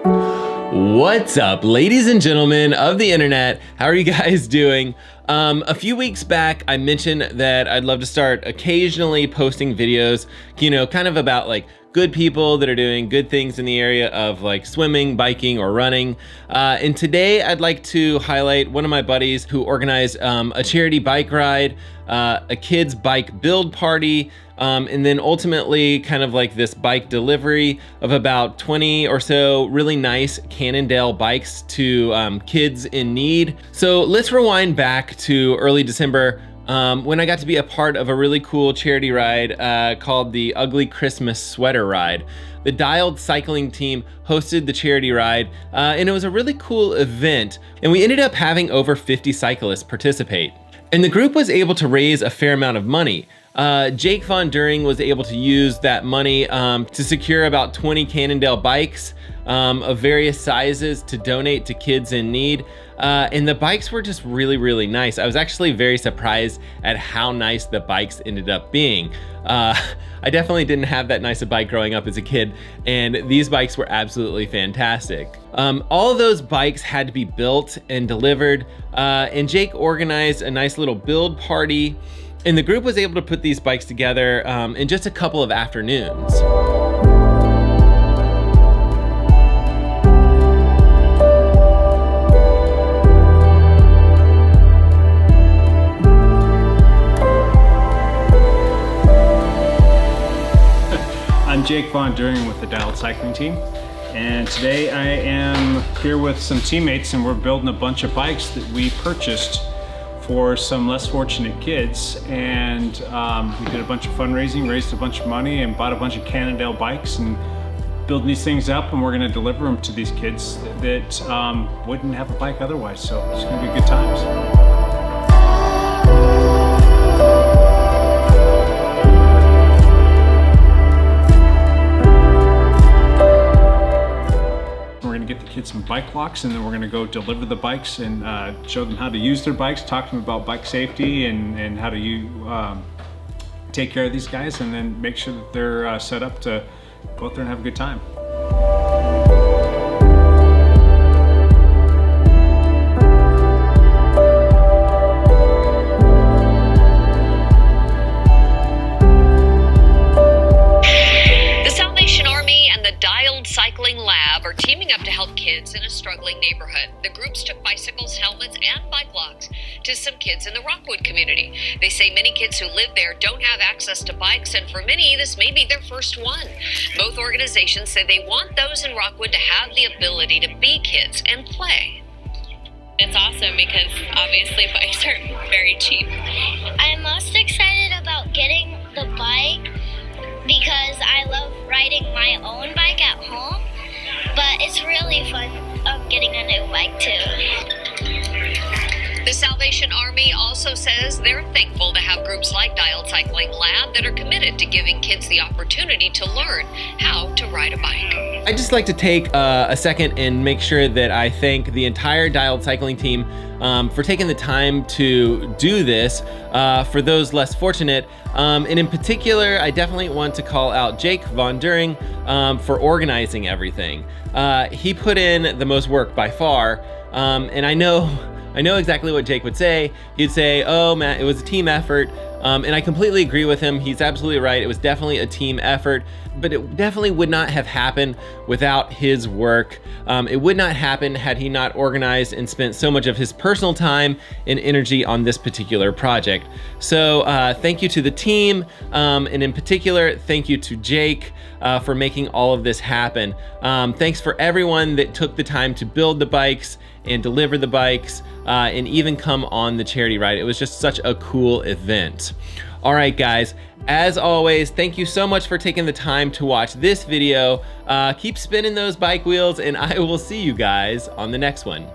What's up, ladies and gentlemen of the internet? How are you guys doing? A few weeks back, I mentioned that I'd love to start occasionally posting videos, kind of about like good people that are doing good things in the area of like swimming, biking, or running. And today I'd like to highlight one of my buddies who organized a charity bike ride, a kids bike build party, and then ultimately kind of like this bike delivery of about 20 or so really nice Cannondale bikes to kids in need. So let's rewind back to early December when I got to be a part of a really cool charity ride called the Ugly Christmas Sweater Ride. The Dialed cycling team hosted the charity ride, and it was a really cool event, and we ended up having over 50 cyclists participate. And the group was able to raise a fair amount of money. Jake Von During was able to use that money to secure about 20 Cannondale bikes of various sizes to donate to kids in need. And the bikes were just really, really nice. I was actually very surprised at how nice the bikes ended up being. I definitely didn't have that nice a bike growing up as a kid, and these bikes were absolutely fantastic. All of those bikes had to be built and delivered, and Jake organized a nice little build party, and the group was able to put these bikes together in just a couple of afternoons. I'm Jake Von During with the Dialed cycling team, and today I am here with some teammates, and we're building a bunch of bikes that we purchased for some less fortunate kids. And we did a bunch of fundraising, raised a bunch of money, and bought a bunch of Cannondale bikes, and building these things up, and we're going to deliver them to these kids that wouldn't have a bike otherwise. So it's going to be good times. Get the kids some bike locks, and then we're going to go deliver the bikes and show them how to use their bikes, talk to them about bike safety and how to take care of these guys, and then make sure that they're set up to go out there and have a good time. Cycling Lab are teaming up to help kids in a struggling neighborhood. The groups took bicycles, helmets, and bike locks to some kids in the Rockwood community. They say many kids who live there don't have access to bikes, and for many, this may be their first one. Both organizations say they want those in Rockwood to have the ability to be kids and play. It's awesome because obviously bikes are very cheap. I'm most excited about getting the bike because I love riding my own bike at home, but it's really fun getting a new bike too. The Salvation Army also says they're thankful to have groups like Dialed Cycling Lab that are committed to giving kids the opportunity to learn how to ride a bike. I'd just like to take a second and make sure that I thank the entire Dialed cycling team for taking the time to do this for those less fortunate. And in particular, I definitely want to call out Jake Von During for organizing everything. He put in the most work by far, and I know exactly what Jake would say. He'd say, oh man, it was a team effort. And I completely agree with him. He's absolutely right. It was definitely a team effort, but it definitely would not have happened without his work. It would not happen had he not organized and spent so much of his personal time and energy on this particular project. So thank you to the team, and in particular, thank you to Jake for making all of this happen. Thanks for everyone that took the time to build the bikes and deliver the bikes and even come on the charity ride. It was just such a cool event. All right, guys, as always, thank you so much for taking the time to watch this video. Keep spinning those bike wheels, and I will see you guys on the next one.